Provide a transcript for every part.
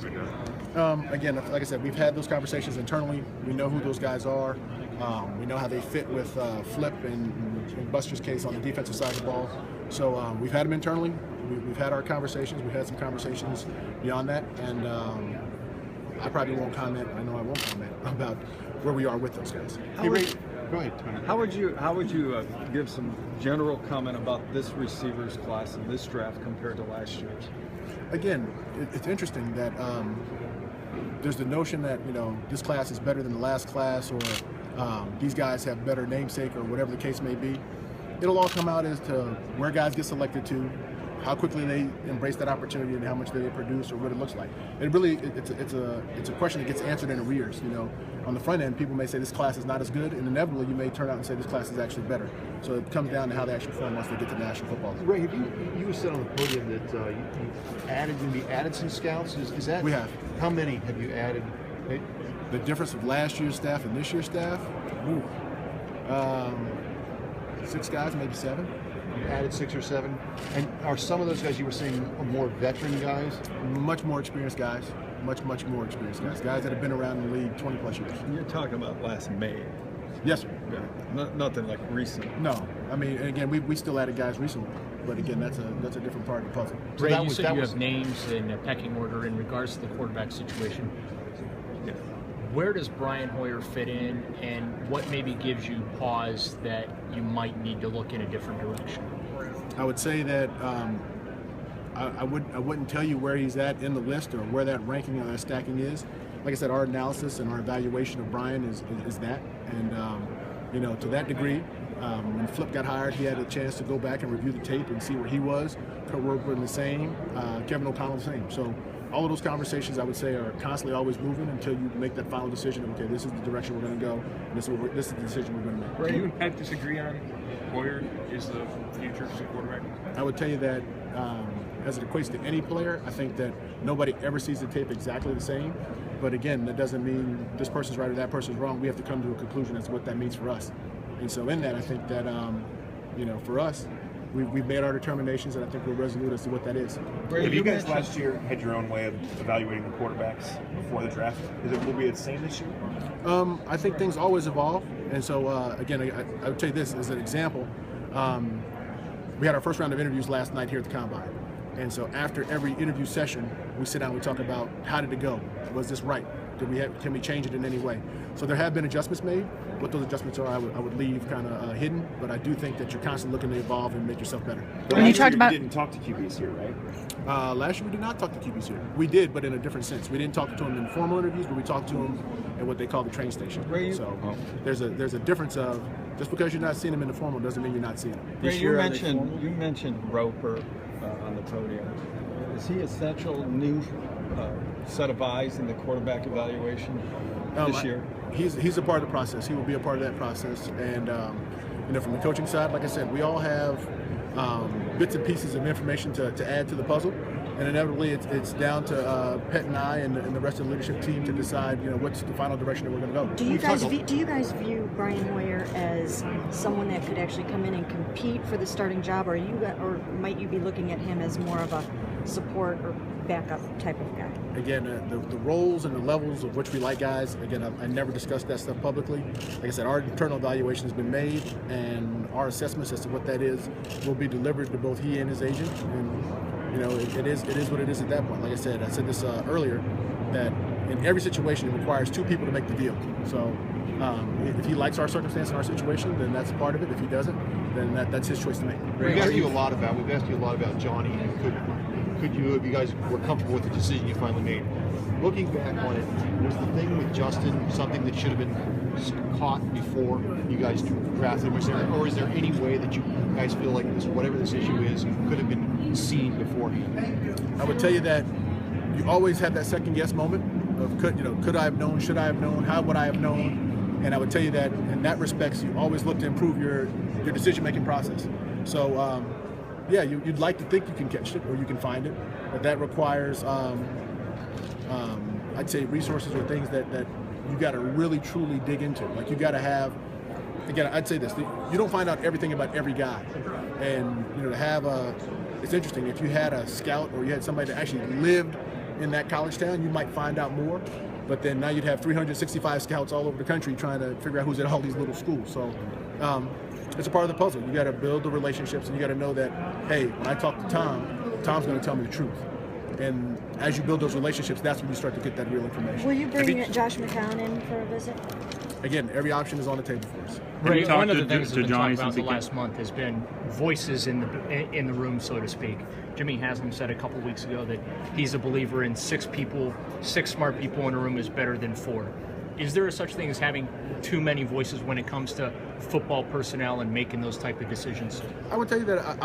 as a guy? Again, like I said, we've had those conversations internally. We know who those guys are. We know how they fit with Flip and in Buster's case on the defensive side of the ball. So we've had them internally. We've had our conversations. We've had some conversations beyond that. And I probably won't comment. I know I won't comment about where we are with those guys. Go ahead, Tony. How would you give some general comment about this receivers class in this draft compared to last year's? Again, it's interesting that there's the notion that this class is better than the last class, or these guys have better namesake, or whatever the case may be. It'll all come out as to where guys get selected to, how quickly they embrace that opportunity, and how much they produce, or what it looks like. It really, it's a question that gets answered in arrears. On the front end, people may say this class is not as good, and inevitably you may turn out and say this class is actually better. So it comes down to how they actually perform once they get to the National Football League. Ray, you said on the podium that you added some scouts. Is that? We have. How many have you added? The difference of last year's staff and this year's staff? 6 guys, maybe 7. You added 6 or 7, and are some of those guys you were saying more veteran guys? Much more experienced guys. Much more experienced guys. Guys that have been around the league 20 plus years. You're talking about last May. Yes, sir. Yeah. Nothing like recent. No, I mean, again, we still added guys recently, but again, that's a different part of the puzzle. So Ray, you said you have names in a pecking order in regards to the quarterback situation. Yeah. Where does Brian Hoyer fit in, and what maybe gives you pause that you might need to look in a different direction? I would say that I wouldn't tell you where he's at in the list or where that ranking or that stacking is. Like I said, our analysis and our evaluation of Brian is that, and to that degree, when Flip got hired, he had a chance to go back and review the tape and see where he was. Kurt Warburton the same, Kevin O'Connell the same. So all of those conversations, I would say, are constantly always moving until you make that final decision of, okay, this is the direction we're going to go, and this is the decision we're going to make. Do you and Pat disagree on Hoyer is the future as a quarterback? I would tell you that as it equates to any player, I think that nobody ever sees the tape exactly the same. But again, that doesn't mean this person's right or that person's wrong. We have to come to a conclusion as to what that means for us. And so in that, I think that, for us, we've made our determinations, and I think we're resolute as to what that is. Have you guys last year had your own way of evaluating the quarterbacks before the draft? Will it be the same this year? I think things always evolve. And so, again, I would tell you this as an example. We had our first round of interviews last night here at the Combine. And so after every interview session, we sit down and we talk about how did it go? Was this right? Can we change it in any way? So there have been adjustments made. What those adjustments are, I would leave kind of hidden, but I do think that you're constantly looking to evolve and make yourself better. When you talked about, you didn't talk to QBs here, right? Last year we did not talk to QBs here. We did, but in a different sense. We didn't talk to them in formal interviews, but we talked to them at what they call the train station. So there's a difference of just because you're not seeing them in the formal doesn't mean you're not seeing them. Ray, you mentioned Roper on the podium. Is he essential new set of eyes in the quarterback evaluation this year? He's a part of the process. He will be a part of that process. And from the coaching side, like I said, we all have bits and pieces of information to add to the puzzle. And inevitably, it's down to Pet and I and the rest of the leadership team to decide, what's the final direction that we're going to go. Do you guys view Brian Hoyer as someone that could actually come in and compete for the starting job, or might you be looking at him as more of a support or backup type of guy? Again, the roles and the levels of which we like guys, again, I never discussed that stuff publicly. Like I said, our internal evaluation has been made, and our assessments as to what that is will be delivered to both he and his agent. And it is what it is at that point. Like I said this earlier, that in every situation it requires 2 people to make the deal. So if he likes our circumstance and our situation, then that's part of it. If he doesn't, then that's his choice to make. We've asked you a lot about Johnny, and could you, if you guys were comfortable with the decision you finally made, looking back on it, was the thing with Justin something that should have been caught before you guys drafted him? Or is there any way that you guys feel like whatever this issue is, could have been seen beforehand? I would tell you that you always have that second guess moment of could I have known, should I have known, how would I have known? And I would tell you that in that respect, you always look to improve your decision-making process. So you'd like to think you can catch it or you can find it, but that requires I'd say resources or things that you got to really truly dig into. Like you got to have, again, I'd say this, you don't find out everything about every guy. And to have it's interesting, if you had a scout or you had somebody that actually lived in that college town, you might find out more. But then now you'd have 365 scouts all over the country trying to figure out who's at all these little schools. So it's a part of the puzzle. You got to build the relationships, and you got to know that, hey, when I talk to Tom, Tom's going to tell me the truth. And as you build those relationships, that's when you start to get that real information. Will you bring Josh McCown in for a visit? Again, every option is on the table for us. Right. talked One of to- the things to we've been Johnny talking about since the he came? last month has been voices in the room, so to speak. Jimmy Haslam said a couple weeks ago that he's a believer in 6 smart people in a room is better than 4. Is there a such thing as having too many voices when it comes to football personnel and making those type of decisions? I would tell you that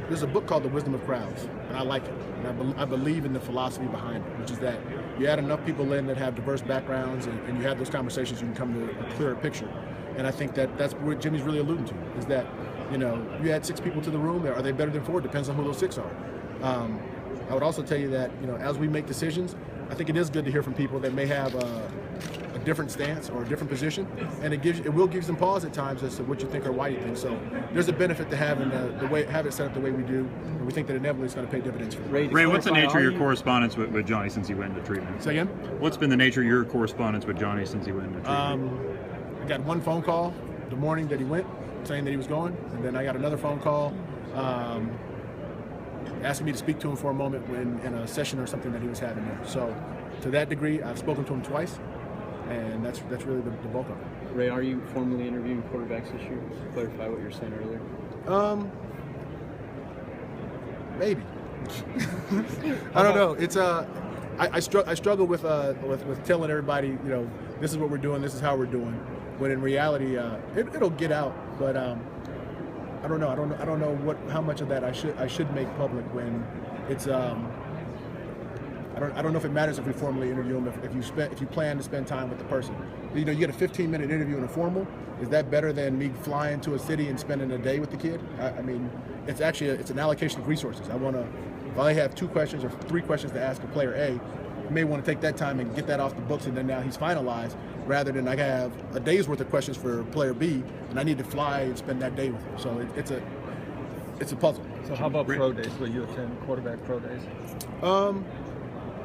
there's a book called The Wisdom of Crowds, and I like it. And I believe in the philosophy behind it, which is that you add enough people in that have diverse backgrounds, and you have those conversations, you can come to a clearer picture. And I think that's what Jimmy's really alluding to, is that, you add 6 people to the room, are they better than 4? Depends on who those 6 are. I would also tell you that, as we make decisions, I think it is good to hear from people that may have a different stance or a different position, and it will give some pause at times as to what you think or why you think. So there's a benefit to having have it set up the way we do, and we think that inevitably it's going to pay dividends for them. Ray, what's the clarify, nature of are your you- correspondence with Johnny since he went into treatment? Say again? What's been the nature of your correspondence with Johnny since he went into treatment? I got one phone call the morning that he went, saying that he was going, and then I got another phone call asking me to speak to him for a moment in a session or something that he was having there. So to that degree, I've spoken to him twice, and that's really the bulk of it. Ray, are you formally interviewing quarterbacks this year? Clarify what you were saying earlier. Maybe. I don't know. It's I struggle with telling everybody, this is what we're doing, this is how we're doing. When in reality, it'll get out. But I don't know. I don't know how much of that I should make public when it's. I don't know if it matters if we formally interview them. If you plan to spend time with the person, you get a 15-minute interview in a formal. Is that better than me flying to a city and spending a day with the kid? I mean, it's actually it's an allocation of resources. If I have 2 questions or 3 questions to ask a player A, I may want to take that time and get that off the books, and then now he's finalized, rather than I have a day's worth of questions for player B, and I need to fly and spend that day with him. So it's a puzzle. So how about pro days? Will you attend quarterback pro days?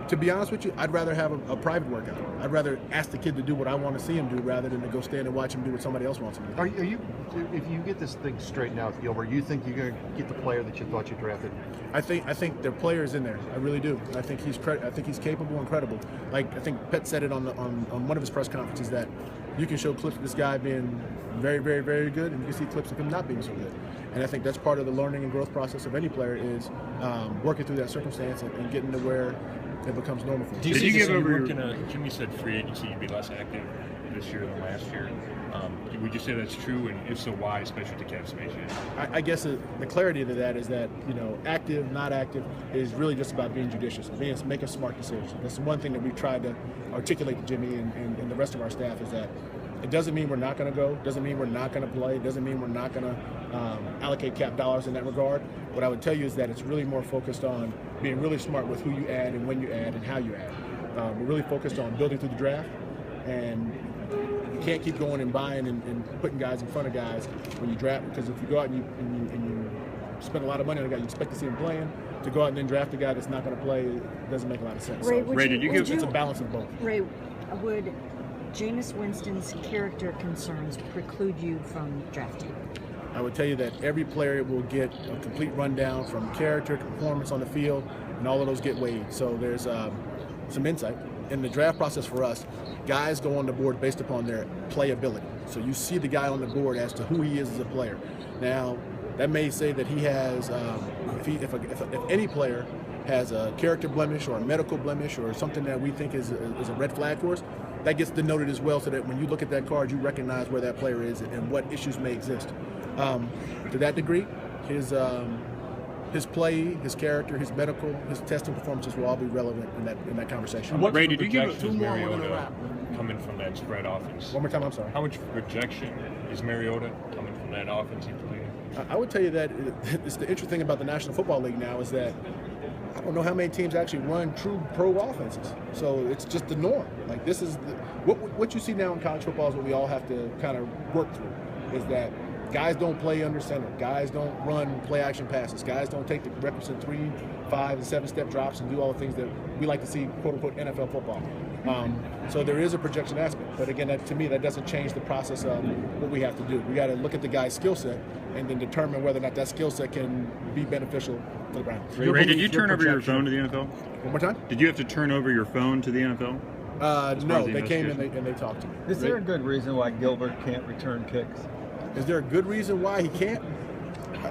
To be honest with you, I'd rather have a private workout. I'd rather ask the kid to do what I want to see him do rather than to go stand and watch him do what somebody else wants him to do. Are you, if you get this thing straightened out, Gilbert, you think you're going to get the player that you thought you drafted? I think the player is in there. I really do. I think he's capable and credible. Like I think Pet said it on one of his press conferences that you can show clips of this guy being very, very, very good, and you can see clips of him not being so good. And I think that's part of the learning and growth process of any player is working through that circumstance and getting to where it becomes normal for him. Did you give over your... Jimmy said free agency, you'd be less active this year than last year. Would you say that's true, and if so, why, especially with the cap space? I guess the clarity to that is that active, not active is really just about being judicious, making smart decisions. That's one thing that we've tried to articulate to Jimmy and the rest of our staff is that it doesn't mean we're not going to go, doesn't mean we're not going to play, doesn't mean we're not going to allocate cap dollars in that regard. What I would tell you is that it's really more focused on being really smart with who you add and when you add and how you add. We're really focused on building through the draft, and you can't keep going and buying and putting guys in front of guys when you draft, because if you go out and you spend a lot of money on a guy, you expect to see him playing. To go out and then draft a guy that's not going to play, it doesn't make a lot of sense. Ray, It's a balance of both. Ray, would Jameis Winston's character concerns preclude you from drafting? I would tell you that every player will get a complete rundown from character to performance on the field, and all of those get weighed. So there's some insight. In the draft process for us, guys go on the board based upon their playability. So you see the guy on the board as to who he is as a player. Now, that may say that he has, if any player has a character blemish or a medical blemish or something that we think is a red flag for us, that gets denoted as well, so that when you look at that card, you recognize where that player is and what issues may exist. To that degree, his play, his character, his medical, his testing performances will all be relevant in that conversation. What Ray, did you give projection is Mariota coming from that spread offense? One more time, I'm sorry. How much projection is Mariota coming from that offensive play? I would tell you that it's the interesting thing about the National Football League now is that I don't know how many teams actually run true pro offenses. So it's just the norm. Like this is what you see now in college football is what we all have to kind of work through. Is that Guys don't play under center. Guys don't run play action passes. Guys don't take the requisite 3, 5, and 7-step drops and do all the things that we like to see, quote unquote, NFL football. So there is a projection aspect, but again, to me, that doesn't change the process of what we have to do. We got to look at the guy's skill set and then determine whether or not that skill set can be beneficial to the Browns. Ray, did you turn over your phone to the NFL? One more time? Did you have to turn over your phone to the NFL? No, they came and they talked to me. Is there a good reason why Gilbert can't return kicks? Is there a good reason why he can't?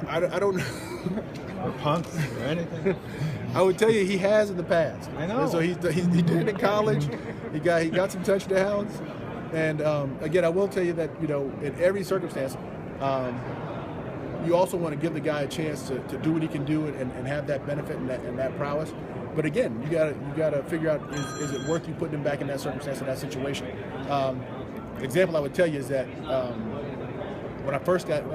I don't know. Or punts or anything? I would tell you he has in the past. I know. And so he did it in college. He got some touchdowns. And again, I will tell you that in every circumstance, you also want to give the guy a chance to do what he can do and have that benefit and that prowess. But again, you gotta figure out is it worth you putting him back in that circumstance in that situation. Example I would tell you is that when I first got in,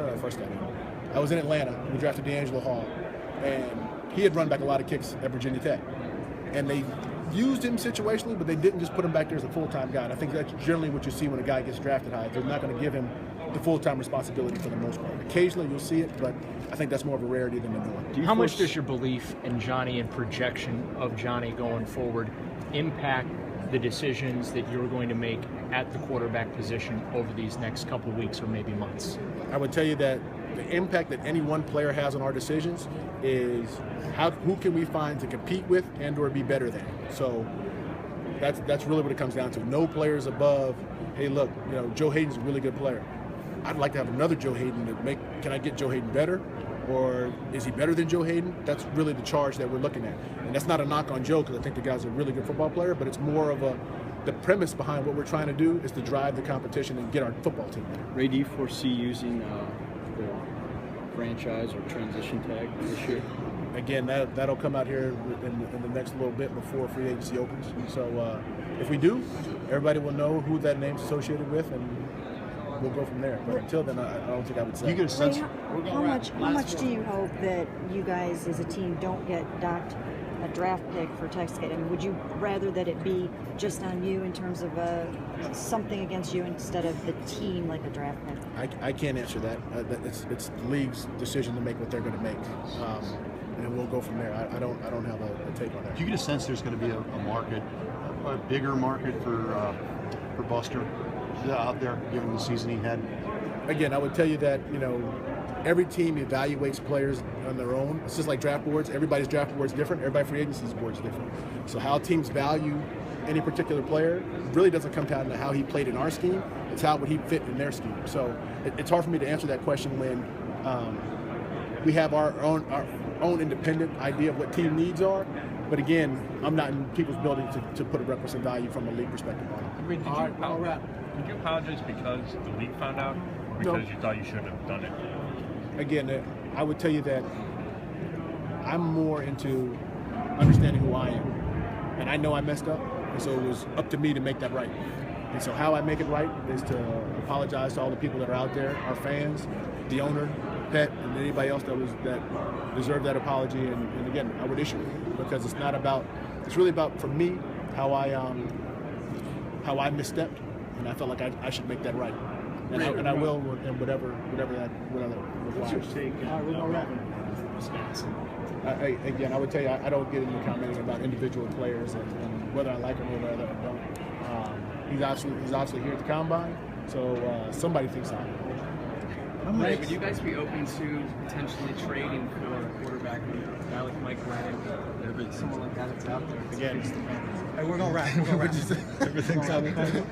I was in Atlanta. We drafted D'Angelo Hall, and he had run back a lot of kicks at Virginia Tech, and they used him situationally, but they didn't just put him back there as a full-time guy. And I think that's generally what you see when a guy gets drafted high. They're not going to give him the full-time responsibility for the most part. Occasionally you'll see it, but I think that's more of a rarity than the norm. How much does your belief in Johnny and projection of Johnny going forward impact the decisions that you're going to make at the quarterback position over these next couple of weeks or maybe months? I would tell you that the impact that any one player has on our decisions is who can we find to compete with and or be better than. So that's really what it comes down to. No player is above, hey, look, Joe Hayden's a really good player. I'd like to have another Joe Hayden can I get Joe Hayden better? Or is he better than Joe Hayden? That's really the charge that we're looking at. And that's not a knock on Joe, because I think the guy's a really good football player, but it's more of the premise behind what we're trying to do is to drive the competition and get our football team better. Ray, do you foresee using the franchise or transition tag this year? Again, that'll come out here in the next little bit before free agency opens. So if we do, everybody will know who that name's associated with, and we'll go from there. But until then, I don't think I would say. You get a sense. How much do you hope that you guys as a team don't get docked a draft pick for Texas? I mean, would you rather that it be just on you in terms of something against you instead of the team like a draft pick? I can't answer that. It's the league's decision to make what they're going to make, and we'll go from there. I don't have a take on that. Do you get a sense there's going to be a market, a bigger market for Buster out there, given the season he had? Again, I would tell you that every team evaluates players on their own. It's just like draft boards. Everybody's draft board is different. Everybody's free agency board is different. So how teams value any particular player really doesn't come down to how he played in our scheme. It's how would he fit in their scheme. So it's hard for me to answer that question when we have our own independent idea of what team needs are. But again, I'm not in people's building to put a requisite value from a league perspective on it. Did you apologize because the league found out, or because you thought you shouldn't have done it? Again, I would tell you that I'm more into understanding who I am. And I know I messed up, and so it was up to me to make that right. And so how I make it right is to apologize to all the people that are out there, our fans, the owner, Pet, and anybody else that deserved that apology. And again, I would issue it because it's really about, for me, how I misstepped, and I felt like I should make that right. And I will, and whatever that requires. What's your take on Wisconsin? Again, I would tell you, I don't get into commenting about individual players and whether I like him or whether I don't. He's obviously here at the Combine, so somebody thinks I am. Ray, would you guys be open to potentially trading for a quarterback, a guy like Mike Glennon, someone like that that's out there? Again, we're going to wrap. Everything's out there.